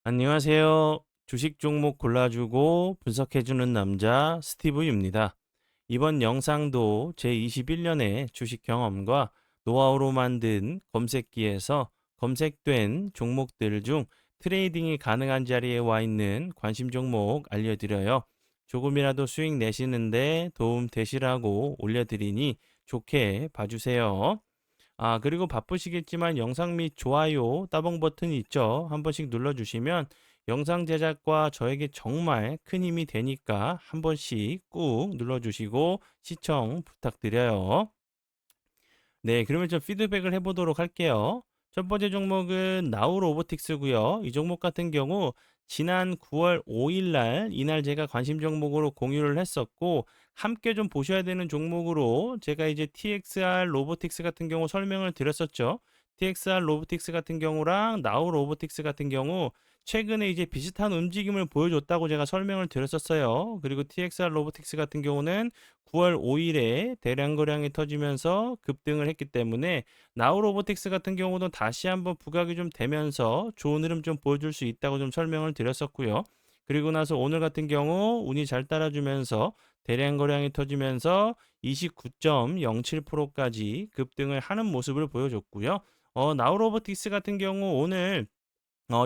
안녕하세요. 주식 종목 골라주고 분석해주는 남자 스티브입니다. 이번 영상도 제21년의 주식 경험과 노하우로 만든 검색기에서 검색된 종목들 중 트레이딩이 가능한 자리에 와 있는 관심 종목 알려드려요. 조금이라도 수익 내시는데 도움 되시라고 올려드리니 좋게 봐주세요. 그리고 바쁘시겠지만 영상 및 좋아요, 따봉 버튼이 있죠. 한 번씩 눌러주시면 영상 제작과 저에게 정말 큰 힘이 되니까 한 번씩 꾹 눌러주시고 시청 부탁드려요. 네, 그러면 좀 피드백을 해보도록 할게요. 첫 번째 종목은 나우 로보틱스고요. 이 종목 같은 경우 지난 9월 5일 날 이날 제가 관심 종목으로 공유를 했었고 함께 좀 보셔야 되는 종목으로 제가 이제 TXR 로보틱스 같은 경우 설명을 드렸었죠. TXR 로보틱스 같은 경우랑 나우 로보틱스 같은 경우 최근에 이제 비슷한 움직임을 보여줬다고 제가 설명을 드렸었어요. 그리고 TXR 로보틱스 같은 경우는 9월 5일에 대량 거량이 터지면서 급등을 했기 때문에 나우 로보틱스 같은 경우도 다시 한번 부각이 좀 되면서 좋은 흐름 좀 보여줄 수 있다고 좀 설명을 드렸었고요. 그리고 나서 오늘 같은 경우 운이 잘 따라주면서 대량 거량이 터지면서 29.07%까지 급등을 하는 모습을 보여줬고요. 나우 로보틱스 같은 경우 오늘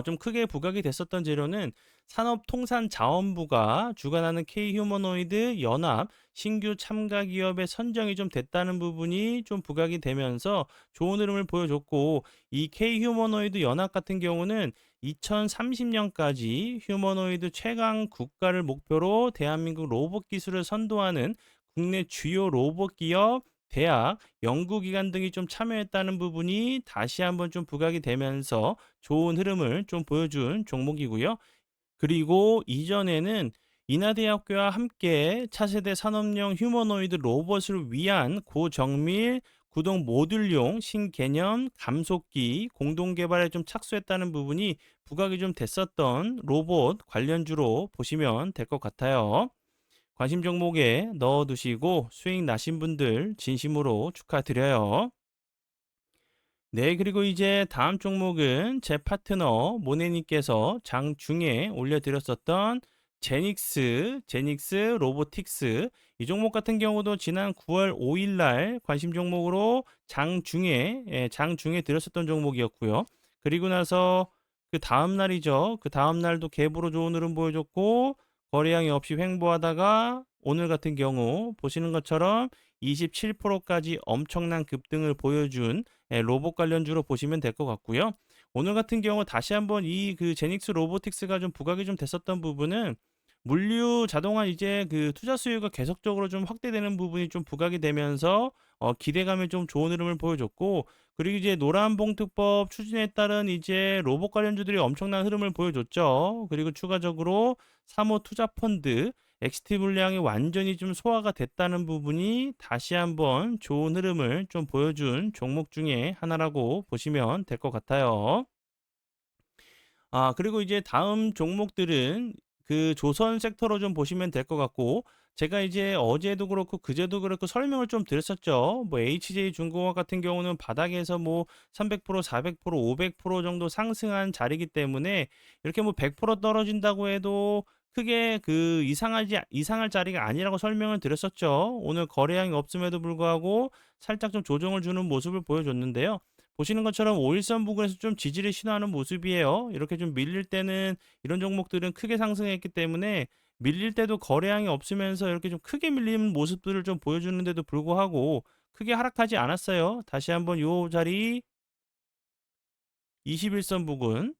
좀 크게 부각이 됐었던 재료는 산업통상자원부가 주관하는 K휴머노이드 연합 신규 참가 기업의 선정이 좀 됐다는 부분이 좀 부각이 되면서 좋은 흐름을 보여줬고 이 K휴머노이드 연합 같은 경우는 2030년까지 휴머노이드 최강 국가를 목표로 대한민국 로봇 기술을 선도하는 국내 주요 로봇 기업 대학, 연구기관 등이 좀 참여했다는 부분이 다시 한번 좀 부각이 되면서 좋은 흐름을 좀 보여준 종목이고요. 그리고 이전에는 인하대학교와 함께 차세대 산업용 휴머노이드 로봇을 위한 고정밀 구동 모듈용 신개념 감속기 공동 개발에 좀 착수했다는 부분이 부각이 좀 됐었던 로봇 관련주로 보시면 될 것 같아요. 관심 종목에 넣어두시고 수익 나신 분들 진심으로 축하드려요. 네, 그리고 이제 다음 종목은 제 파트너 모네님께서 장중에 올려드렸었던 제닉스 로보틱스. 이 종목 같은 경우도 지난 9월 5일 날 관심 종목으로 장중에 드렸었던 종목이었고요. 그리고 나서 그 다음 날이죠. 그 다음 날도 갭으로 좋은 흐름 보여줬고 거래량이 없이 횡보하다가 오늘 같은 경우 보시는 것처럼 27%까지 엄청난 급등을 보여준 로봇 관련주로 보시면 될 것 같고요. 오늘 같은 경우 다시 한번 이 그 제닉스 로보틱스가 좀 부각이 좀 됐었던 부분은 물류 자동화 이제 그 투자 수요가 계속적으로 좀 확대되는 부분이 좀 부각이 되면서 기대감에 좀 좋은 흐름을 보여줬고 그리고 이제 노란봉투법 추진에 따른 이제 로봇 관련주들이 엄청난 흐름을 보여줬죠. 그리고 추가적으로 사모 투자 펀드 엑스티 물량이 완전히 좀 소화가 됐다는 부분이 다시 한번 좋은 흐름을 좀 보여준 종목 중에 하나라고 보시면 될 것 같아요. 그리고 이제 다음 종목들은 그 조선 섹터로 좀 보시면 될 것 같고, 제가 이제 어제도 그렇고 그제도 그렇고 설명을 좀 드렸었죠. 뭐 HJ중공업 같은 경우는 바닥에서 뭐 300%, 400%, 500% 정도 상승한 자리이기 때문에 이렇게 뭐 100% 떨어진다고 해도 크게 그 이상할 자리가 아니라고 설명을 드렸었죠. 오늘 거래량이 없음에도 불구하고 살짝 좀 조정을 주는 모습을 보여줬는데요. 보시는 것처럼 5일선 부근에서 좀 지지를 신호하는 모습이에요. 이렇게 좀 밀릴 때는 이런 종목들은 크게 상승했기 때문에 밀릴 때도 거래량이 없으면서 이렇게 좀 크게 밀리는 모습들을 좀 보여주는데도 불구하고 크게 하락하지 않았어요. 다시 한번 요 자리 21선 부근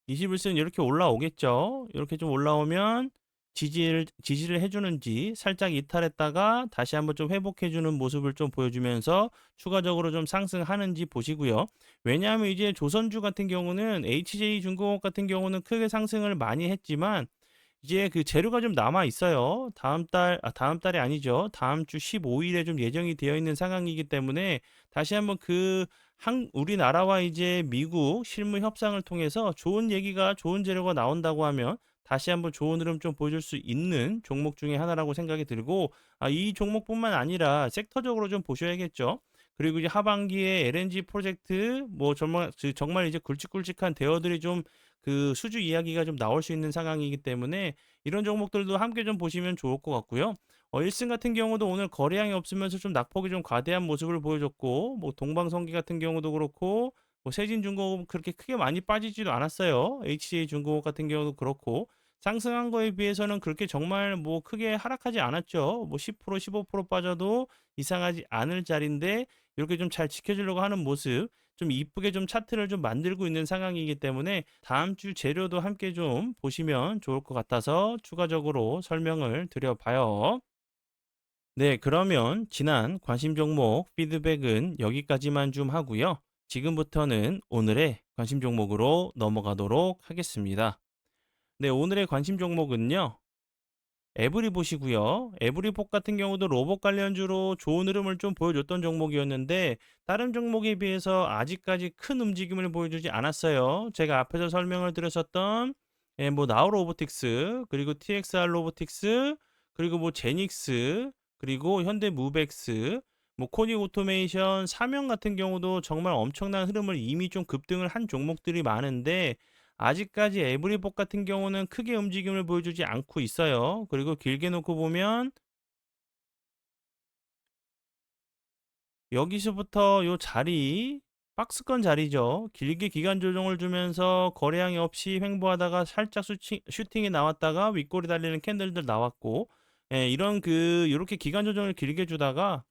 21선 이렇게 올라오겠죠. 이렇게 좀 올라오면 지지를 해주는지 살짝 이탈했다가 다시 한번 좀 회복해주는 모습을 좀 보여주면서 추가적으로 좀 상승하는지 보시고요. 왜냐하면 이제 조선주 같은 경우는 HJ중공업 같은 경우는 크게 상승을 많이 했지만 이제 그 재료가 좀 남아 있어요. 다음 달이 아니죠. 다음 주 15일에 좀 예정이 되어 있는 상황이기 때문에 다시 한번 우리나라와 이제 미국 실무 협상을 통해서 좋은 재료가 나온다고 하면 다시 한번 좋은 흐름 좀 보여줄 수 있는 종목 중에 하나라고 생각이 들고, 이 종목뿐만 아니라 섹터적으로 좀 보셔야겠죠. 그리고 이제 하반기에 LNG 프로젝트 뭐 정말 이제 굵직굵직한 대어들이 좀 그 수주 이야기가 좀 나올 수 있는 상황이기 때문에 이런 종목들도 함께 좀 보시면 좋을 것 같고요. 일승 같은 경우도 오늘 거래량이 없으면서 좀 낙폭이 좀 과대한 모습을 보여줬고, 뭐 동방성기 같은 경우도 그렇고, 뭐 세진중공업 그렇게 크게 많이 빠지지도 않았어요. HJ중공업 같은 경우도 그렇고, 상승한 거에 비해서는 그렇게 정말 뭐 크게 하락하지 않았죠. 뭐 10%, 15% 빠져도 이상하지 않을 자리인데 이렇게 좀 잘 지켜주려고 하는 모습, 좀 이쁘게 좀 차트를 좀 만들고 있는 상황이기 때문에 다음 주 재료도 함께 좀 보시면 좋을 것 같아서 추가적으로 설명을 드려봐요. 네, 그러면 지난 관심 종목 피드백은 여기까지만 좀 하고요. 지금부터는 오늘의 관심 종목으로 넘어가도록 하겠습니다. 네, 오늘의 관심 종목은요. 에브리봇이고요. 에브리봇 같은 경우도 로봇 관련주로 좋은 흐름을 좀 보여줬던 종목이었는데 다른 종목에 비해서 아직까지 큰 움직임을 보여주지 않았어요. 제가 앞에서 설명을 드렸었던 뭐 나우 로보틱스, 그리고 TXR 로보틱스, 그리고 뭐 제닉스, 그리고 현대 무벡스, 뭐 코니 오토메이션, 사명 같은 경우도 정말 엄청난 흐름을 이미 좀 급등을 한 종목들이 많은데 아직까지 에브리봇 같은 경우는 크게 움직임을 보여주지 않고 있어요. 그리고 길게 놓고 보면 여기서부터 요 자리, 박스권 자리죠. 길게 기간 조정을 주면서 거래량이 없이 횡보하다가 살짝 슈팅이 나왔다가 윗골이 달리는 캔들들 나왔고, 예, 요렇게 기간 조정을 길게 주다가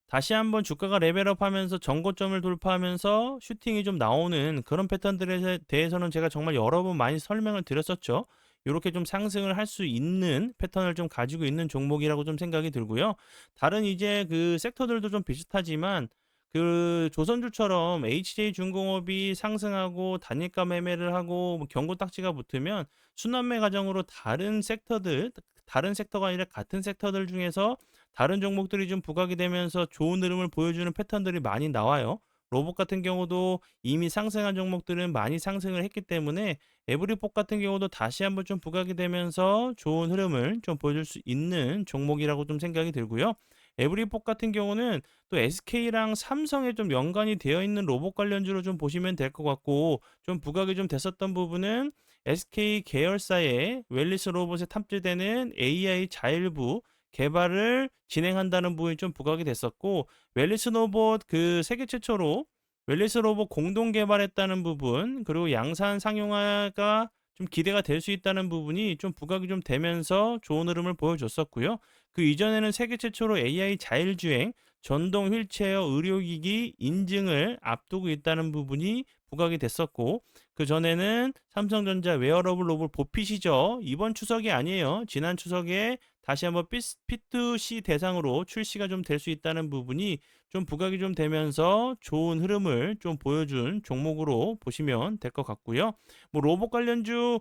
다시 한번 주가가 레벨업하면서 전고점을 돌파하면서 슈팅이 좀 나오는 그런 패턴들에 대해서는 제가 정말 여러 번 많이 설명을 드렸었죠. 이렇게 좀 상승을 할 수 있는 패턴을 좀 가지고 있는 종목이라고 좀 생각이 들고요. 다른 이제 그 섹터들도 좀 비슷하지만 그 조선주처럼 HJ중공업이 상승하고 단일가 매매를 하고 뭐 경고 딱지가 붙으면 순환매 과정으로 다른 섹터가 아니라 같은 섹터들 중에서 다른 종목들이 좀 부각이 되면서 좋은 흐름을 보여주는 패턴들이 많이 나와요. 로봇 같은 경우도 이미 상승한 종목들은 많이 상승을 했기 때문에 에브리폭 같은 경우도 다시 한번 좀 부각이 되면서 좋은 흐름을 좀 보여줄 수 있는 종목이라고 좀 생각이 들고요. 에브리폭 같은 경우는 또 SK랑 삼성에 좀 연관이 되어 있는 로봇 관련주로 좀 보시면 될 것 같고 좀 부각이 좀 됐었던 부분은 SK 계열사의 웰리스 로봇에 탑재되는 AI 자율부 개발을 진행한다는 부분이 좀 부각이 됐었고 웰리스 로봇 그 세계 최초로 웰리스 로봇 공동 개발했다는 부분 그리고 양산 상용화가 좀 기대가 될 수 있다는 부분이 좀 부각이 좀 되면서 좋은 흐름을 보여줬었고요. 그 이전에는 세계 최초로 AI 자율주행 전동 휠체어 의료기기 인증을 앞두고 있다는 부분이 부각이 됐었고 그 전에는 삼성전자 웨어러블 로봇 보핏이죠. 이번 추석이 아니에요. 지난 추석에 다시 한번 P2C 대상으로 출시가 좀 될 수 있다는 부분이 좀 부각이 좀 되면서 좋은 흐름을 좀 보여준 종목으로 보시면 될 것 같고요. 뭐 로봇 관련주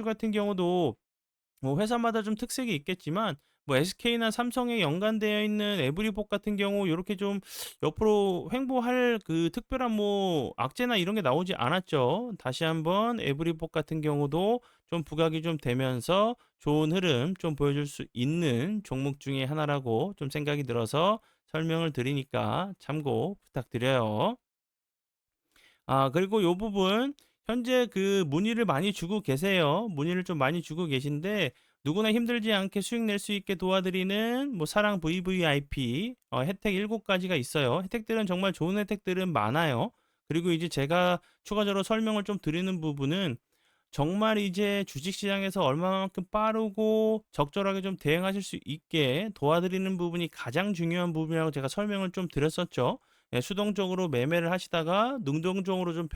같은 경우도 뭐 회사마다 좀 특색이 있겠지만 뭐 SK나 삼성에 연관되어 있는 에브리봇 같은 경우 이렇게 좀 옆으로 횡보할 그 특별한 뭐 악재나 이런 게 나오지 않았죠. 다시 한번 에브리봇 같은 경우도 좀 부각이 좀 되면서 좋은 흐름 좀 보여줄 수 있는 종목 중에 하나라고 좀 생각이 들어서 설명을 드리니까 참고 부탁드려요. 그리고 요 부분 현재 그 문의를 많이 주고 계세요. 문의를 좀 많이 주고 계신데 누구나 힘들지 않게 수익 낼 수 있게 도와드리는 뭐 사랑 VVIP 혜택 7가지가 있어요. 혜택들은 정말 좋은 혜택들은 많아요. 그리고 이제 제가 추가적으로 설명을 좀 드리는 부분은 정말 이제 주식시장에서 얼마만큼 빠르고 적절하게 좀 대응하실 수 있게 도와드리는 부분이 가장 중요한 부분이라고 제가 설명을 좀 드렸었죠. 예, 수동적으로 매매를 하시다가 능동적으로 좀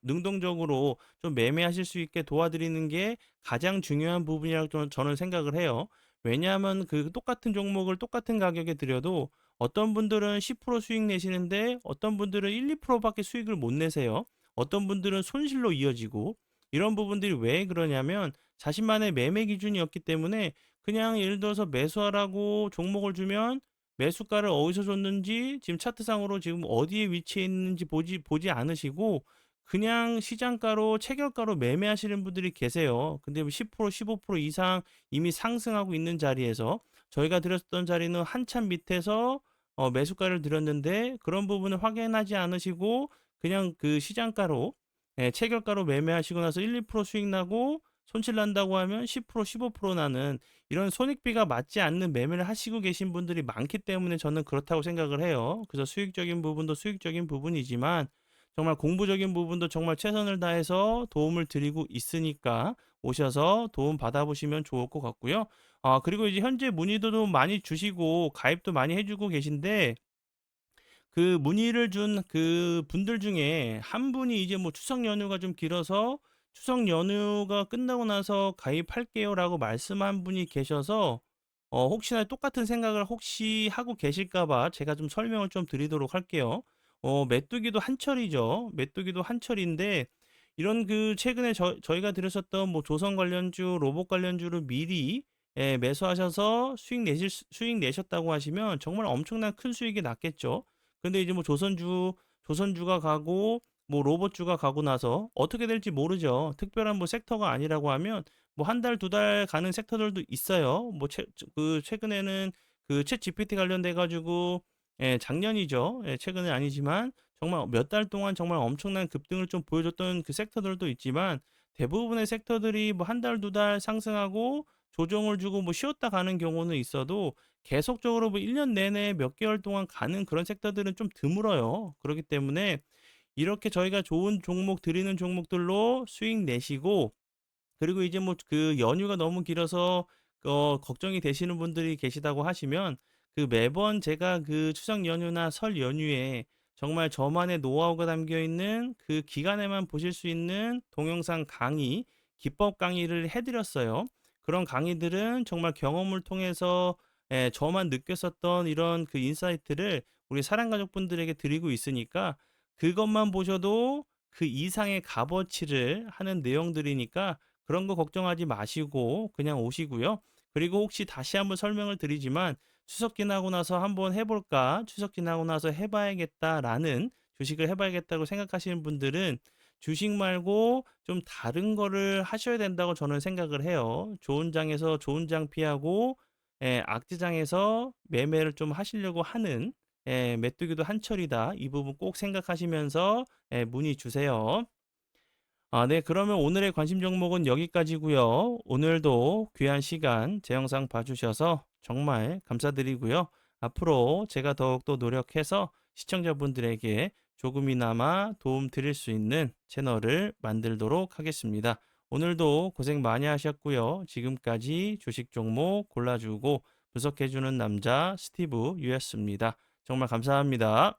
능동적으로 좀 매매하실 수 있게 도와드리는 게 가장 중요한 부분이라고 저는 생각을 해요. 왜냐하면 그 똑같은 종목을 똑같은 가격에 드려도 어떤 분들은 10% 수익 내시는데 어떤 분들은 1, 2%밖에 수익을 못 내세요. 어떤 분들은 손실로 이어지고 이런 부분들이 왜 그러냐면 자신만의 매매 기준이었기 때문에 그냥 예를 들어서 매수하라고 종목을 주면 매수가를 어디서 줬는지 지금 차트상으로 지금 어디에 위치해 있는지 보지 않으시고 그냥 시장가로 체결가로 매매하시는 분들이 계세요. 근데 10% 15% 이상 이미 상승하고 있는 자리에서 저희가 드렸던 자리는 한참 밑에서 매수가를 드렸는데 그런 부분을 확인하지 않으시고 그냥 그 시장가로 체결가로 매매하시고 나서 1-2% 수익 나고 손실 난다고 하면 10% 15% 나는 이런 손익비가 맞지 않는 매매를 하시고 계신 분들이 많기 때문에 저는 그렇다고 생각을 해요. 그래서 수익적인 부분도 수익적인 부분이지만 정말 공부적인 부분도 정말 최선을 다해서 도움을 드리고 있으니까 오셔서 도움 받아보시면 좋을 것 같고요. 그리고 이제 현재 문의도 많이 주시고 가입도 많이 해주고 계신데 그 문의를 준 그 분들 중에 한 분이 이제 뭐 "추석 연휴가 좀 길어서 추석 연휴가 끝나고 나서 가입할게요."라고 말씀한 분이 계셔서 혹시나 똑같은 생각을 혹시 하고 계실까 봐 제가 좀 설명을 좀 드리도록 할게요. 메뚜기도 한철이죠. 메뚜기도 한철인데 이런 그 최근에 저희가 들으셨던 뭐 조선 관련주, 로봇 관련주를 미리 매수하셔서 수익 내셨다고 하시면 정말 엄청난 큰 수익이 났겠죠. 근데 이제 뭐 조선주가 가고 뭐 로봇주가 가고 나서 어떻게 될지 모르죠. 특별한 뭐 섹터가 아니라고 하면 뭐 한 달, 두 달 가는 섹터들도 있어요. 뭐 최근에는 그 챗GPT 관련돼 가지고 작년이죠. 최근은 아니지만 정말 몇 달 동안 정말 엄청난 급등을 좀 보여줬던 그 섹터들도 있지만 대부분의 섹터들이 뭐 한 달, 두 달 상승하고 조정을 주고 뭐 쉬었다 가는 경우는 있어도 계속적으로 뭐 1년 내내 몇 개월 동안 가는 그런 섹터들은 좀 드물어요. 그렇기 때문에 이렇게 저희가 좋은 종목 드리는 종목들로 수익 내시고 그리고 이제 뭐 그 연휴가 너무 길어서 걱정이 되시는 분들이 계시다고 하시면 그 매번 제가 그 추석 연휴나 설 연휴에 정말 저만의 노하우가 담겨 있는 그 기간에만 보실 수 있는 동영상 강의, 기법 강의를 해 드렸어요. 그런 강의들은 정말 경험을 통해서 저만 느꼈었던 이런 그 인사이트를 우리 사랑 가족분들에게 드리고 있으니까 그것만 보셔도 그 이상의 값어치를 하는 내용들이니까 그런 거 걱정하지 마시고 그냥 오시고요. 그리고 혹시 다시 한번 설명을 드리지만 추석 지나고 나서 한번 해볼까? 추석 지나고 나서 해봐야겠다라는 주식을 해봐야겠다고 생각하시는 분들은 주식 말고 좀 다른 거를 하셔야 된다고 저는 생각을 해요. 좋은 장에서 좋은 장 피하고 악재장에서 매매를 좀 하시려고 하는 메뚜기도 한철이다. 이 부분 꼭 생각하시면서 문의 주세요. 네. 그러면 오늘의 관심 종목은 여기까지고요. 오늘도 귀한 시간 제 영상 봐주셔서 정말 감사드리고요. 앞으로 제가 더욱더 노력해서 시청자분들에게 조금이나마 도움 드릴 수 있는 채널을 만들도록 하겠습니다. 오늘도 고생 많이 하셨고요. 지금까지 주식 종목 골라주고 분석해주는 남자 스티브 유였습니다. 정말 감사합니다.